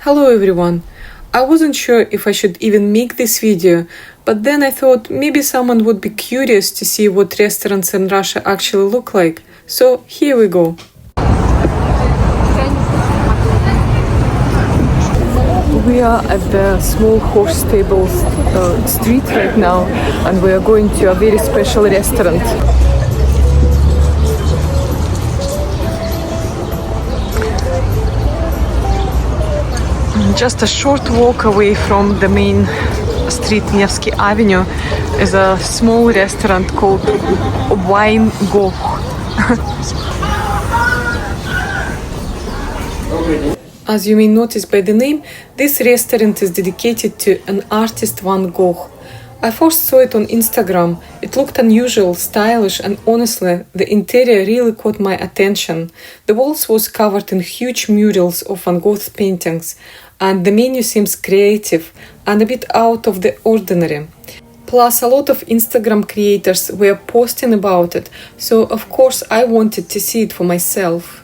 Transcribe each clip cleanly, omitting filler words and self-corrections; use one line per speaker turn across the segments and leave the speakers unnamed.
Hello everyone. I wasn't sure if I should even make this video, but then I thought maybe someone would be curious to see what restaurants in Russia actually look like. So here we go. We are at the small horse stables street right now, and we are going to a very special restaurant. Just a short walk away from the main street, Nevsky Avenue, is a small restaurant called Wine Gogh. As you may notice by the name, this restaurant is dedicated to an artist Van Gogh. I first saw it on Instagram. It looked unusual, stylish, and honestly, the interior really caught my attention. The walls was covered in huge murals of Van Gogh's paintings, and the menu seems creative and a bit out of the ordinary. Plus, a lot of Instagram creators were posting about it, so of course I wanted to see it for myself.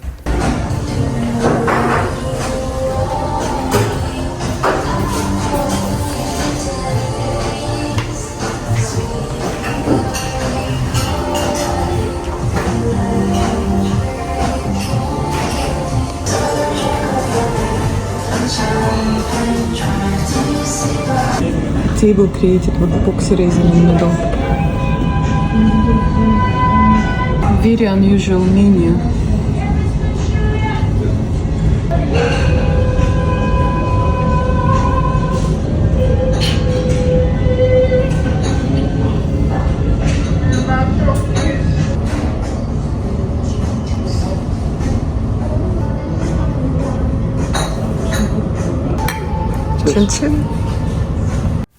Table created with epoxy resin in the middle. Very unusual menu. Chin-chin.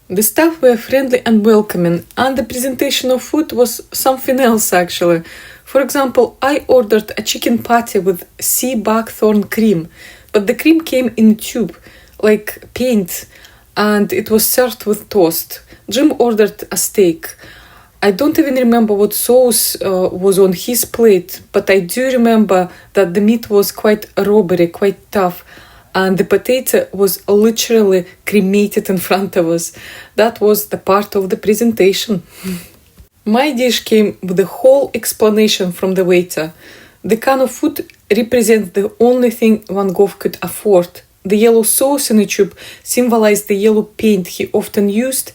The staff were friendly and welcoming, and the presentation of food was something else actually. For example, I ordered a chicken patty with sea buckthorn cream, but the cream came in a tube, like paint, and it was served with toast. Jim ordered a steak. I don't even remember what sauce was on his plate, but I do remember that the meat was quite rubbery, quite tough, and the potato was literally cremated in front of us. That was the part of the presentation. My dish came with a whole explanation from the waiter. The can of food represents the only thing Van Gogh could afford. The yellow sauce in the tube symbolized the yellow paint he often used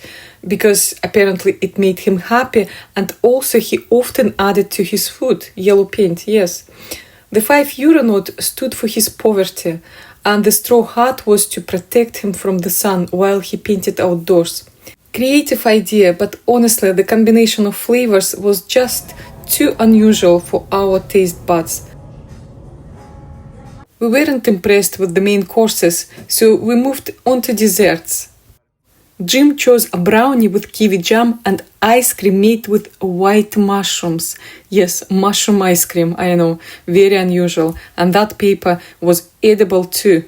because apparently it made him happy, and also he often added to his food yellow paint, yes. The €5 note stood for his poverty, and the straw hat was to protect him from the sun while he painted outdoors. Creative idea, but honestly the combination of flavors was just too unusual for our taste buds. We weren't impressed with the main courses, so we moved on to desserts. Jim chose a brownie with kiwi jam and ice cream made with white mushrooms. Yes, mushroom ice cream, I know, very unusual. And that paper was edible too.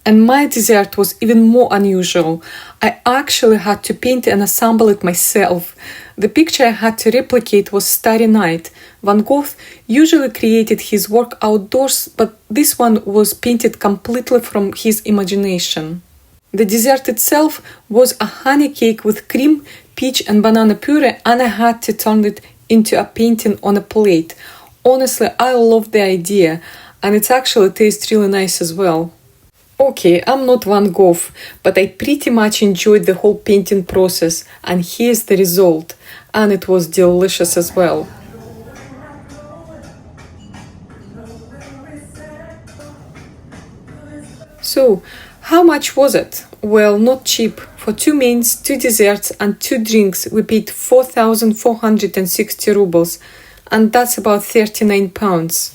And my dessert was even more unusual. I actually had to paint and assemble it myself. The picture I had to replicate was Starry Night. Van Gogh usually created his work outdoors, but this one was painted completely from his imagination. The dessert itself was a honey cake with cream, peach and banana puree, and I had to turn it into a painting on a plate. Honestly, I love the idea, and it actually tastes really nice as well. Okay, I'm not Van Gogh, but I pretty much enjoyed the whole painting process, and here's the result. And it was delicious as well. So, how much was it? Well, not cheap. For 2 mains, 2 desserts and 2 drinks, we paid 4,460 rubles, and that's about 39 pounds.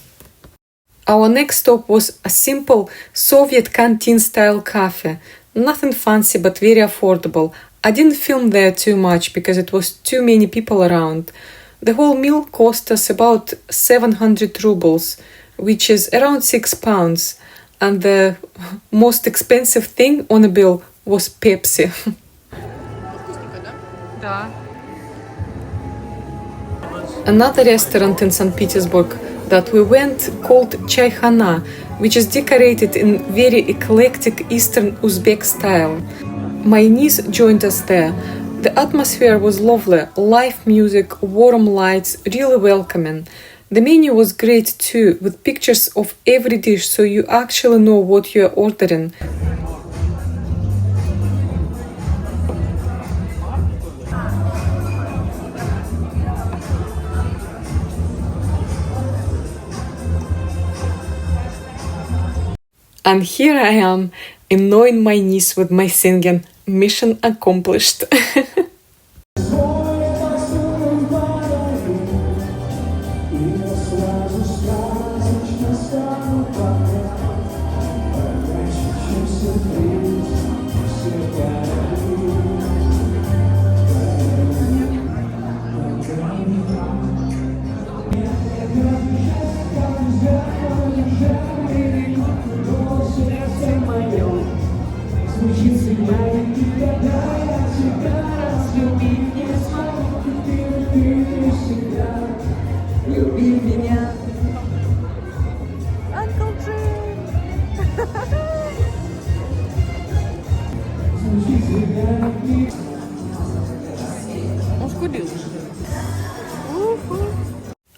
Our next stop was a simple Soviet canteen-style cafe. Nothing fancy, but very affordable. I didn't film there too much because it was too many people around. The whole meal cost us about 700 rubles, which is around 6 pounds. And the most expensive thing on the bill was Pepsi. Another restaurant in St. Petersburg that we went called Chaihona. which is decorated in very eclectic Eastern Uzbek style. My niece joined us there. The atmosphere was lovely, live music, warm lights, really welcoming. The menu was great too, with pictures of every dish so you actually know what you are ordering. And here I am, annoying my niece with my singing. Mission accomplished.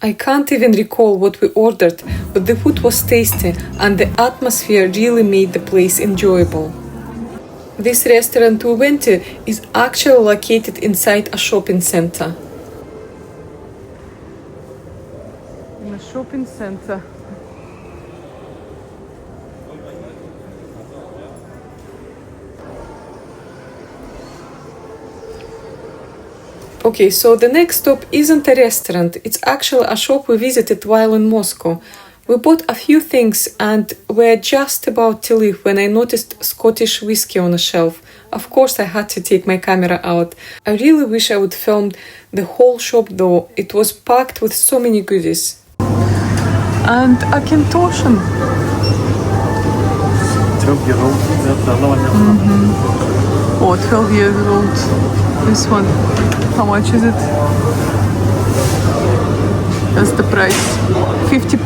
I can't even recall what we ordered, but the food was tasty and the atmosphere really made the place enjoyable. This restaurant we went to is actually located inside a shopping center. In a shopping center. Okay, so the next stop isn't a restaurant, it's actually a shop we visited while in Moscow. We bought a few things and were just about to leave when I noticed Scottish whisky on a shelf. Of course I had to take my camera out. I really wish I would filmed the whole shop though, it was packed with so many goodies. And a Kentoshan.
12-year-old.
Oh, 12 years old. This one, how much is it? That's the price. £50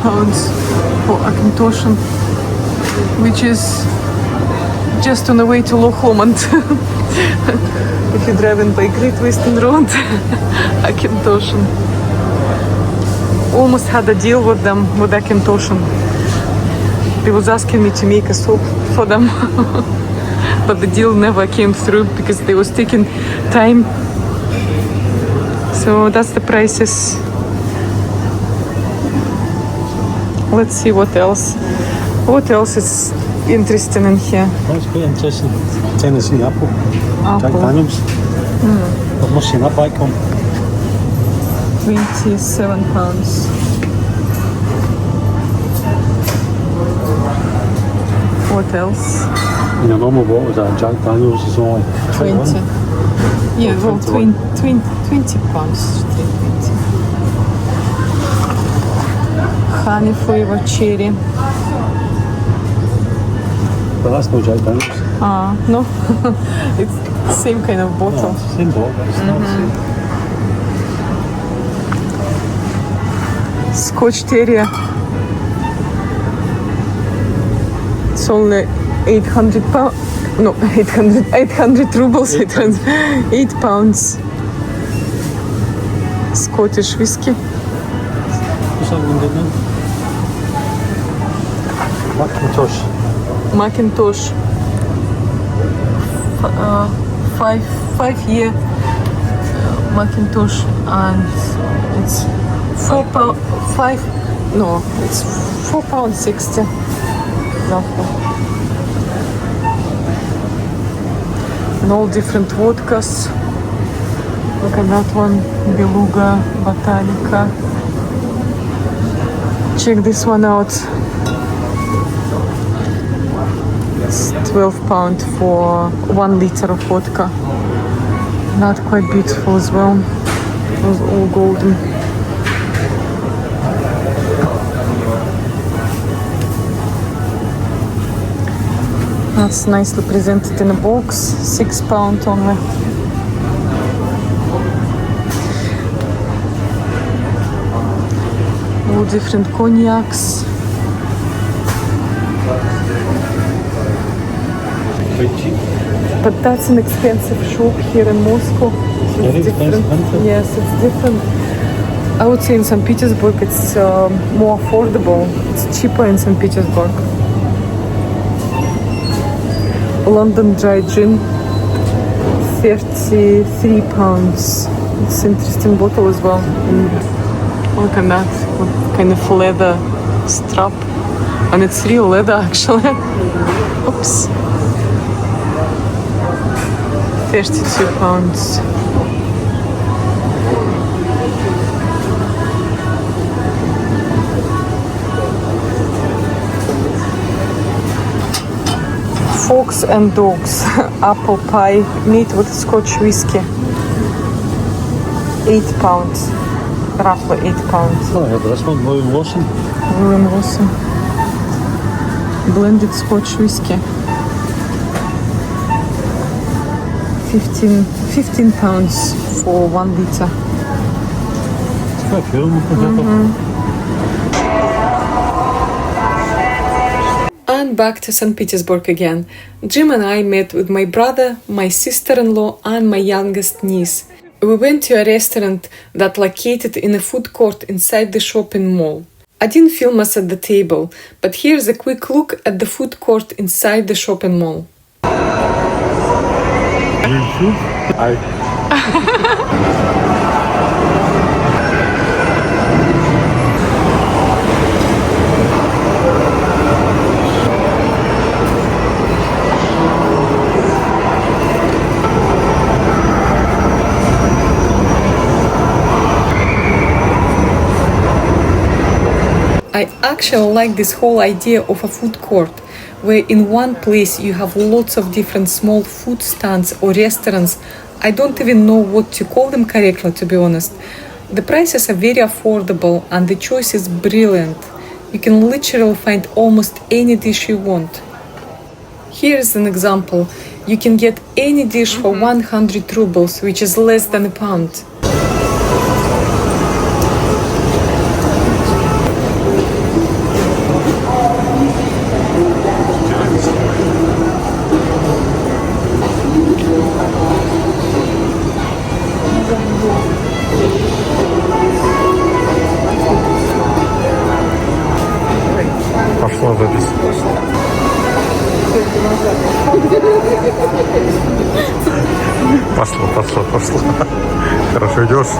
for a Kentoshan, which is just on the way to Loch Lomond. If you're driving by Great Western Road, a Kentoshan. Almost had a deal with them with a Kentoshan. They was asking me to make a soup for them. But the deal never came through because they was taking time. So that's the prices. Let's see what else. What else is interesting in here?
That's quite interesting. Tennessee apple. Jack Daniels. I've not seen that back home.
£27. What else?
In a normal bottle is that Jack Daniels is only
20. Yeah, well, 20 pounds. Honey flavor cherry.
But that's no Jack Daniels.
No. It's the same kind of bottle.
No, it's the same bottle, but it's not the same.
Scotch terrier. It's only 800 pounds. No, 800 rubles. 8 pounds. Scottish whiskey.
What's that one good now?
Macintosh. 5-year Macintosh, and it's £4.60 roughly. And all different vodkas. Look at that one, Beluga, Botanica. Check this one out. It's £12 for 1 liter of vodka. Not quite beautiful as well. It was all golden. That's nicely presented in a box. £6 only. All different cognacs.
quite cheap.
But that's an expensive shop here in Moscow. So
Very
it's different.
expensive, isn't it?
Yes, it's different. I would say in St. Petersburg it's more affordable. It's cheaper in St. Petersburg. London dry gin, 33 pounds. It's an interesting bottle as well. Look at that, kind of leather strap. And it's real leather actually. Oops. 32 pounds. Fox and dogs, apple pie, meat with Scotch whiskey. 8 pounds, roughly 8 pounds.
Oh, I have this one, William Lawson.
William Lawson. Blended Scotch whiskey. 15 pounds for 1 liter.
It's quite cool.
And back to St. Petersburg again. Jim and I met with my brother, my sister-in-law, and my youngest niece. We went to a restaurant that located in a food court inside the shopping mall. I didn't film us at the table, but here's a quick look at the food court inside the shopping mall. I actually like this whole idea of a food court, where in one place you have lots of different small food stands or restaurants. I don't even know what to call them correctly, to be honest. The prices are very affordable and the choice is brilliant. You can literally find almost any dish you want. Here's an example. You can get any dish for 100 rubles, which is less than a pound.
Пошло запись. Пошло. Хорошо идешь.